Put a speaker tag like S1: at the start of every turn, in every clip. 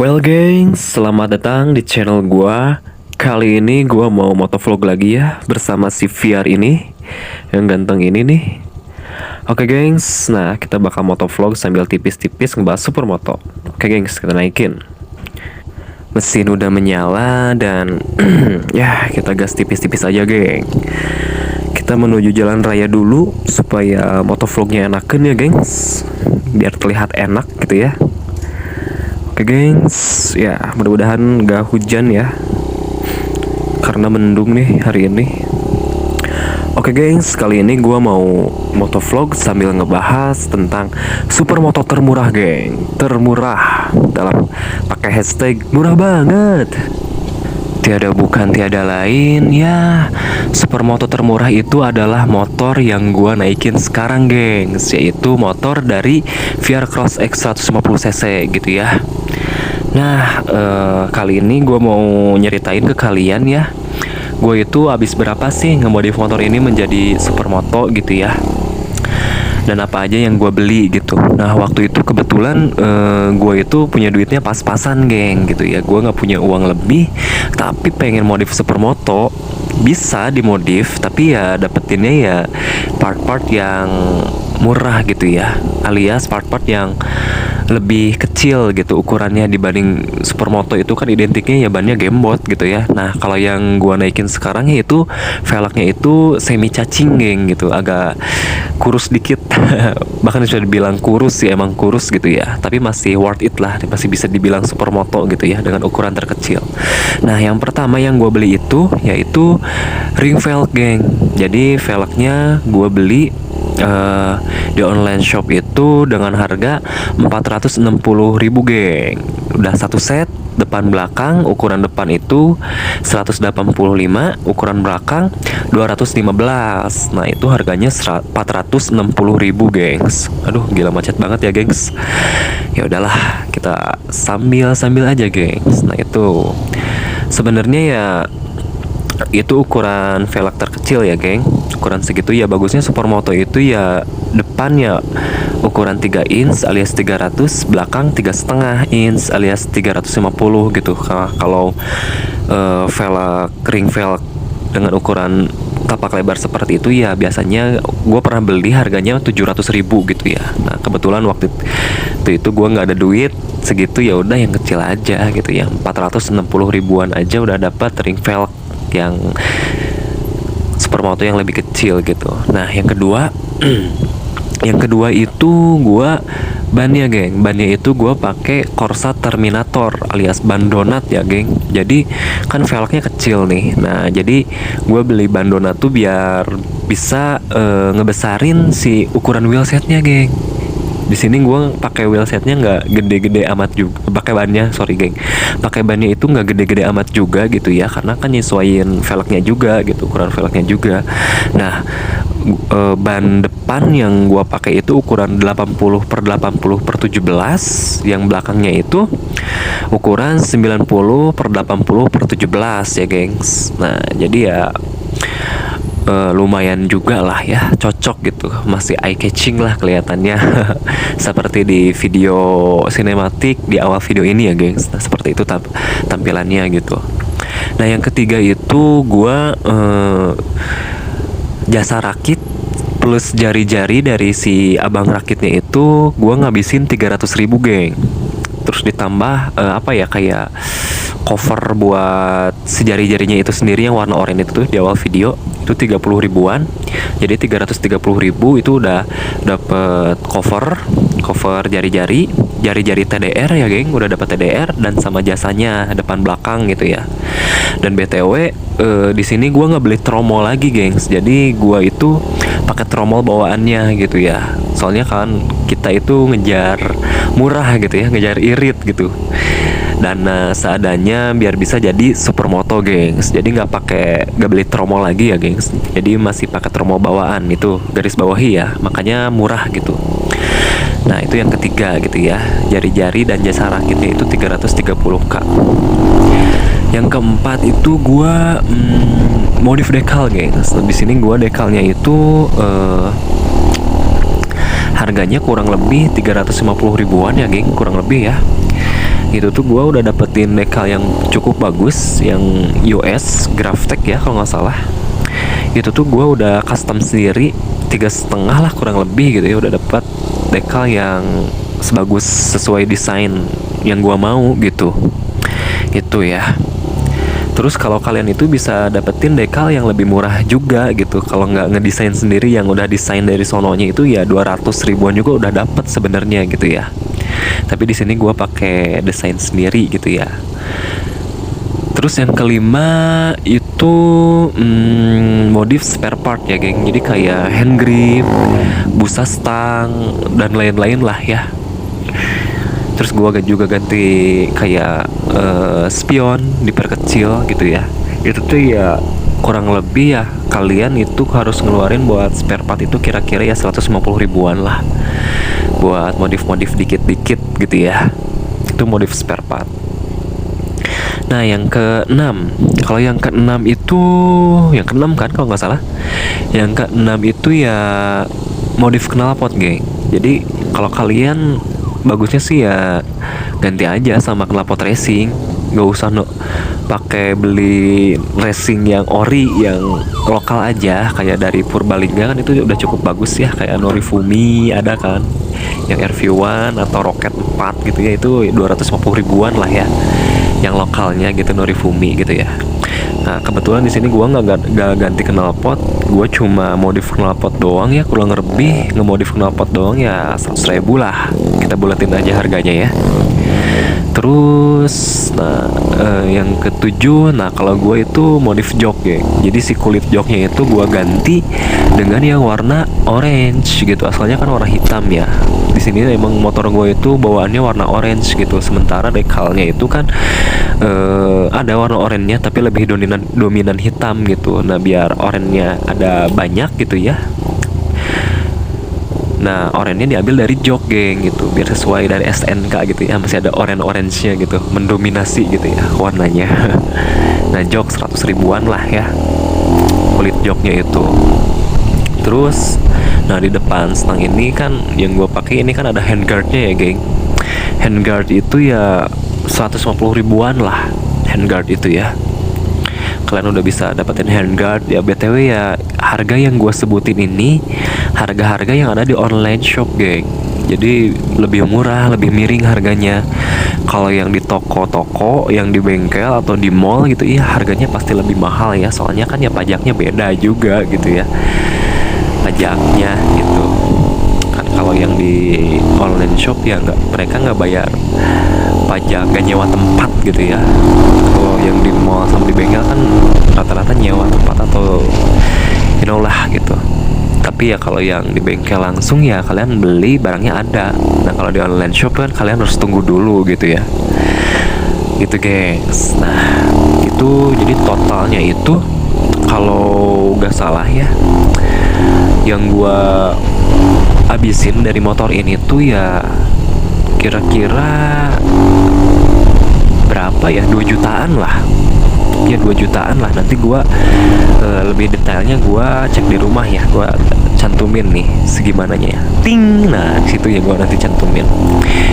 S1: Well gengs, selamat datang di channel gua. Kali ini gua mau motovlog lagi ya bersama si VR ini yang ganteng ini nih. Oke gengs, nah kita bakal motovlog sambil tipis-tipis ngebahas supermoto. Oke gengs, kita naikin. Mesin udah menyala dan ya kita gas tipis-tipis aja geng. Kita menuju jalan raya dulu supaya motovlognya enakan ya gengs, biar terlihat enak gitu ya. Oke gengs, ya mudah-mudahan gak hujan ya, karena mendung nih hari ini. Oke gengs, kali ini gue mau motovlog sambil ngebahas tentang supermoto termurah geng. Termurah dalam pakai hashtag murah banget. Tiada bukan tiada lain ya, supermoto termurah itu adalah motor yang gua naikin sekarang gengs, yaitu motor dari VR Cross X 150cc gitu ya. Nah kali ini gua mau nyeritain ke kalian ya, gue itu habis berapa sih ngemodif motor ini menjadi supermoto gitu ya, dan apa aja yang gue beli gitu. Nah waktu itu kebetulan gue itu punya duitnya pas-pasan geng gitu ya. Gue nggak punya uang lebih tapi pengen modif supermoto. Bisa dimodif tapi ya dapetinnya ya part-part yang murah gitu ya, alias part-part yang lebih kecil gitu ukurannya dibanding supermoto. Itu kan identiknya ya bannya gamebot gitu ya. Nah kalau yang gua naikin sekarang ya itu velgnya itu semi cacing geng gitu, agak kurus dikit bahkan sudah dibilang kurus sih, emang kurus gitu ya, tapi masih worth it lah, masih bisa dibilang supermoto gitu ya dengan ukuran terkecil. Nah yang pertama yang gua beli itu yaitu ring velg geng. Jadi velgnya gua beli di online shop itu dengan harga 460.000 geng. Udah satu set depan belakang, ukuran depan itu 185, ukuran belakang 215. Nah itu harganya 460.000 gengs. Aduh gila macet banget ya gengs. Ya udahlah kita sambil aja gengs. Nah itu sebenarnya ya itu ukuran velg terkecil ya geng. Ukuran segitu ya bagusnya supermoto itu ya depannya ukuran 3 inch alias 300, belakang 3,5 inch alias 350 gitu. Kalau velg ring velg dengan ukuran tapak lebar seperti itu ya biasanya gue pernah beli harganya 700.000 gitu ya. Nah kebetulan waktu itu gue nggak ada duit segitu, ya udah yang kecil aja gitu ya, 460 ribuan aja udah dapat ring velg yang supermoto yang lebih kecil gitu. Nah yang kedua yang kedua itu gua bannya geng. Bannya itu gua pakai Corsa Terminator alias ban donat ya geng. Jadi kan velgnya kecil nih. Nah jadi gua beli ban donat tuh biar bisa ngebesarin si ukuran wheelsetnya geng. Di sini gue pakai wheelsetnya nggak gede-gede amat juga, pakai bannya sorry geng, pakai bannya itu nggak gede-gede amat juga gitu ya, karena kan nyesuaiin velgnya juga gitu, ukuran velgnya juga. Nah ban depan yang gue pakai itu ukuran 80/80/17, yang belakangnya itu ukuran 90/80/17 ya gengs. Nah jadi ya lumayan juga lah ya, cocok gitu, masih eye catching lah kelihatannya seperti di video sinematik di awal video ini ya gengs. Nah seperti itu tampilannya gitu. Nah yang ketiga itu gua jasa rakit plus jari-jari dari si abang rakitnya itu gua ngabisin 300.000 geng. Terus ditambah apa ya, kayak cover buat si jari-jarinya itu sendiri yang warna oranye itu tuh di awal video itu 30 ribuan. Jadi 330.000 itu udah dapet cover jari-jari TDR ya geng, udah dapet TDR dan sama jasanya depan belakang gitu ya. Dan BTW di sini gua nggak beli tromol lagi gengs. Jadi gua itu pakai tromol bawaannya gitu ya. Soalnya kan kita itu ngejar murah gitu ya, ngejar irit gitu. Dan seadanya biar bisa jadi supermoto gengs. Jadi nggak beli tromol lagi ya gengs. Jadi masih pakai tromol bawaan, itu garis bawahi ya, makanya murah gitu. Nah itu yang ketiga gitu ya, jari-jari dan jasa rakitnya itu 330k. Yang keempat itu gua modif dekal gengs. Di sini gua dekalnya itu harganya kurang lebih 350 ribuan ya geng, kurang lebih ya. Itu tuh gue udah dapetin dekal yang cukup bagus, yang US Graphtec ya kalau nggak salah. Itu tuh gue udah custom sendiri 3,5 lah kurang lebih gitu ya, udah dapet dekal yang sebagus sesuai desain yang gue mau gitu. Itu ya. Terus kalau kalian itu bisa dapetin dekal yang lebih murah juga gitu. Kalau nggak ngedesain sendiri yang udah desain dari sononya itu ya 200 ribuan juga udah dapet sebenarnya gitu ya. Tapi di sini gue pakai desain sendiri gitu ya. Terus yang kelima itu modif spare part ya geng. Jadi kayak hand grip, busa stang dan lain-lain lah ya. Terus gue juga ganti kayak spion, diperkecil gitu ya. Itu tuh ya kurang lebih ya kalian itu harus ngeluarin buat spare part itu kira-kira ya 150 ribuan lah, buat modif-modif dikit-dikit gitu ya. Itu modif spare part. Nah yang keenam, kalau yang keenam itu yang keenam kan kalau nggak salah, yang keenam itu ya modif knalpot geng. Jadi kalau kalian bagusnya sih ya ganti aja sama knalpot racing, nggak usah pakai beli racing yang ori, yang lokal aja kayak dari Purbalingga kan itu udah cukup bagus ya, kayak Norifumi ada kan yang RV1 atau Rocket 4 gitu ya, itu 250 ribuan lah ya yang lokalnya gitu, Norifumi gitu ya. Nah kebetulan di sini gua nggak ganti knalpot, gua cuma modif knalpot doang ya, kurang lebih ngemodif knalpot doang ya 100 ribu lah, kita buletin aja harganya ya. Terus yang ketujuh, nah kalau gue itu modif jok ya. Jadi si kulit joknya itu gue ganti dengan yang warna orange gitu. Asalnya kan warna hitam ya. Di sini emang motor gue itu bawaannya warna orange gitu. Sementara dekalnya itu kan ada warna oranye tapi lebih dominan hitam gitu. Nah biar oranye ada banyak gitu ya. Nah oranye diambil dari jok geng gitu, biar sesuai dari SNK gitu ya, masih ada orange-nya gitu, mendominasi gitu ya warnanya. Nah jok 100 ribuan lah ya kulit joknya itu. Terus nah di depan stang ini kan yang gue pakai ini kan ada handguardnya ya geng. Handguard itu ya 150 ribuan lah handguard itu ya. Kalian udah bisa dapetin handguard ya. BTW ya harga yang gue sebutin ini harga-harga yang ada di online shop geng. Jadi lebih murah, lebih miring harganya. Kalau yang di toko-toko, yang di bengkel atau di mall gitu ya harganya pasti lebih mahal ya. Soalnya kan ya pajaknya beda juga gitu ya, pajaknya gitu kan. Kalau yang di online shop ya mereka nggak bayar pajak, gak nyewa tempat gitu ya. Kalau yang di mall sama di bengkel kan rata-rata nyewa tempat atau you know lah gitu. Tapi ya kalau yang di bengkel langsung ya kalian beli barangnya ada. Nah kalau di online shop kan kalian harus tunggu dulu gitu ya. Gitu gengs. Nah itu jadi totalnya itu kalau gak salah ya, yang gua abisin dari motor ini tuh ya kira-kira berapa ya, 2 jutaan lah ya, 2 jutaan lah. Nanti gua lebih detailnya gua cek di rumah ya, gua cantumin nih segimananya ya, ting. Nah disitu ya gua nanti cantumin.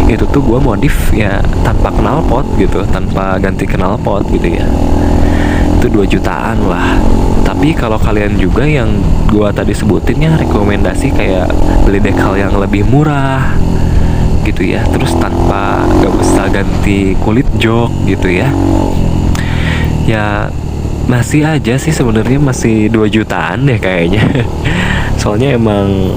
S1: Itu tuh gua modif ya tanpa knalpot gitu, tanpa ganti knalpot gitu ya, itu 2 jutaan lah. Tapi kalau kalian juga yang gua tadi sebutin ya, rekomendasi kayak beli dekal yang lebih murah gitu ya, terus tanpa gak usah ganti kulit jok gitu ya. Ya masih aja sih sebenarnya, masih 2 jutaan deh kayaknya. Soalnya emang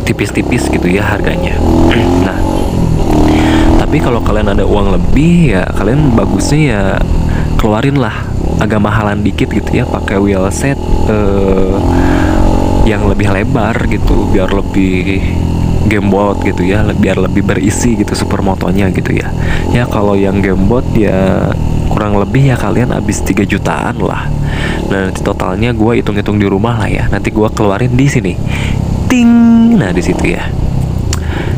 S1: tipis-tipis gitu ya harganya. Nah tapi kalau kalian ada uang lebih ya kalian bagusnya ya keluarin lah agak mahalan dikit gitu ya, pakai wheel set yang lebih lebar gitu, biar lebih gamebot gitu ya, biar lebih berisi gitu supermotonya gitu ya. Ya kalau yang gamebot ya kurang lebih ya kalian habis 3 jutaan lah. Nah nanti totalnya gue hitung-hitung di rumah lah ya, nanti gue keluarin di sini ting. Nah di situ ya.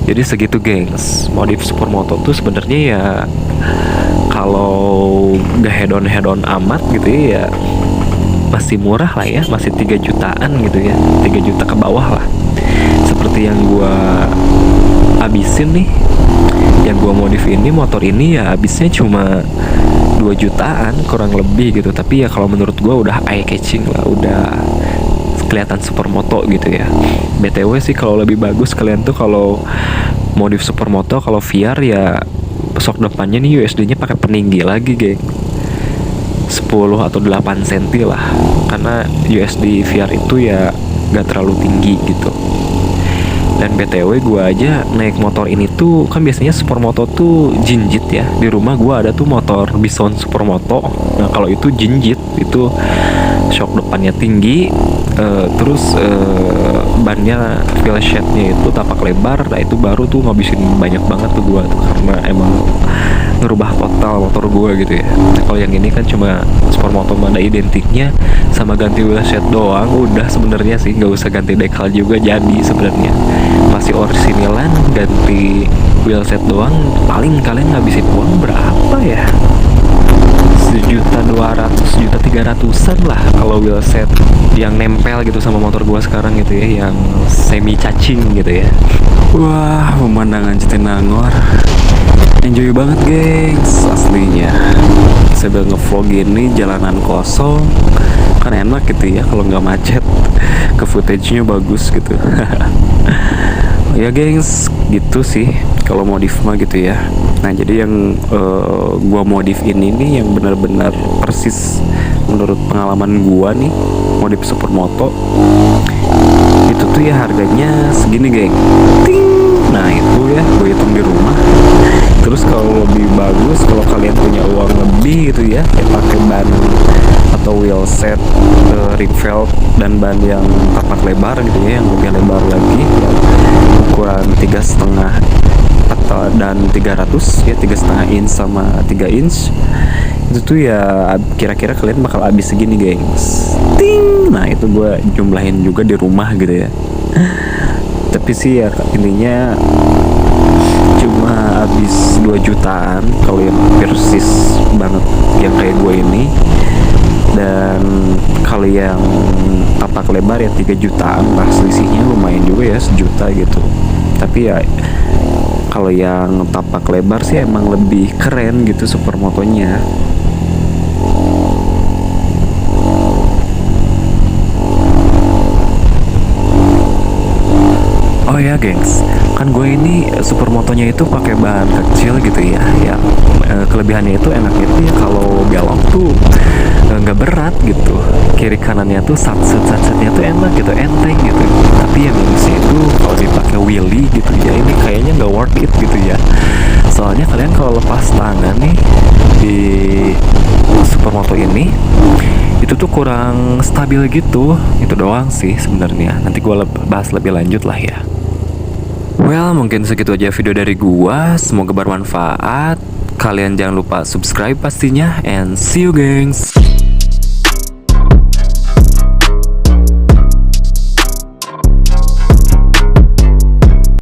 S1: Jadi segitu gengs, modif supermoto tuh sebenarnya ya kalau gak hedon amat gitu ya masih murah lah ya, masih 3 jutaan gitu ya, 3 juta ke bawah lah. Seperti yang gua abisin nih yang gua modif ini, motor ini ya habisnya cuma 2 jutaan kurang lebih gitu. Tapi ya kalau menurut gua udah eye catching lah, udah kelihatan supermoto gitu ya. BTW sih kalau lebih bagus kalian tuh kalau modif supermoto, kalau VR ya shock depannya nih USD-nya pakai peninggi lagi, geng. 10 atau 8 cm lah, karena USD VR itu ya gak terlalu tinggi gitu. Dan BTW gue aja naik motor ini tuh kan biasanya supermoto tuh jinjit ya. Di rumah gue ada tuh motor Bison supermoto. Nah kalau itu jinjit, itu shock depannya tinggi, terus bannya wheel shade-nya itu tapak lebar. Nah itu baru tuh ngabisin banyak banget tuh gue tuh, karena emang ngerubah total motor gue gitu ya. Nah, kalau yang ini kan cuma supermoto ada identiknya sama ganti wheel shade doang, udah sebenarnya sih nggak usah ganti dekal juga jadi sebenarnya. Masih orisinalan, ganti wheel set doang, paling kalian ngabisin uang berapa ya? 1.200.000, 1.300.000-an lah kalau wheel set yang nempel gitu sama motor gua sekarang gitu ya, yang semi cacing gitu ya. Wah, pemandangan Jatinangor enjoy banget gengs, aslinya. Sambil ngevlog ini jalanan kosong kan enak gitu ya, kalau nggak macet, ke footage-nya bagus gitu. Ya gengs, gitu sih kalau modif mah gitu ya. Nah jadi yang gua modif ini nih yang benar-benar persis menurut pengalaman gua nih, modif supermoto itu tuh ya harganya segini geng. Ting. Nah itu ya gue hitung di rumah. Terus kalau lebih bagus, kalau kalian punya uang lebih gitu ya, kayak pakai ban atau wheel set, ring felt dan ban yang tapak lebar gitu ya, yang lebih lebar lagi ya, ukuran 3,5 atau dan 300 ya, 3,5 inch sama 3 inch itu tuh ya kira-kira kalian bakal habis segini gengs. Ting. Nah itu gue jumlahin juga di rumah gitu ya. Tapi sih ya intinya cuma habis 2 jutaan kalau yang persis banget yang kayak gue ini. Dan kalau yang tapak lebar ya 3 jutaan lah, selisihnya lumayan juga ya, 1 juta gitu. Tapi ya kalau yang tapak lebar sih emang lebih keren gitu supermotonya. Oh ya gengs, kan gue ini supermotonya itu pakai bahan kecil gitu ya. Ya kelebihannya itu enaknya tuh ya kalau belok tuh nggak berat gitu. Kiri kanannya tuh satsetnya tuh enak gitu, enteng gitu. Tapi yang minusnya itu kalau dipakai wheelie gitu ya, ini kayaknya nggak worth it gitu ya. Soalnya kalian kalau lepas tangan nih di supermoto ini itu tuh kurang stabil gitu. Itu doang sih sebenarnya. Nanti gue bahas lebih lanjut lah ya. Well, mungkin segitu aja video dari gua. Semoga bermanfaat. Kalian jangan lupa subscribe pastinya. And see you gengs.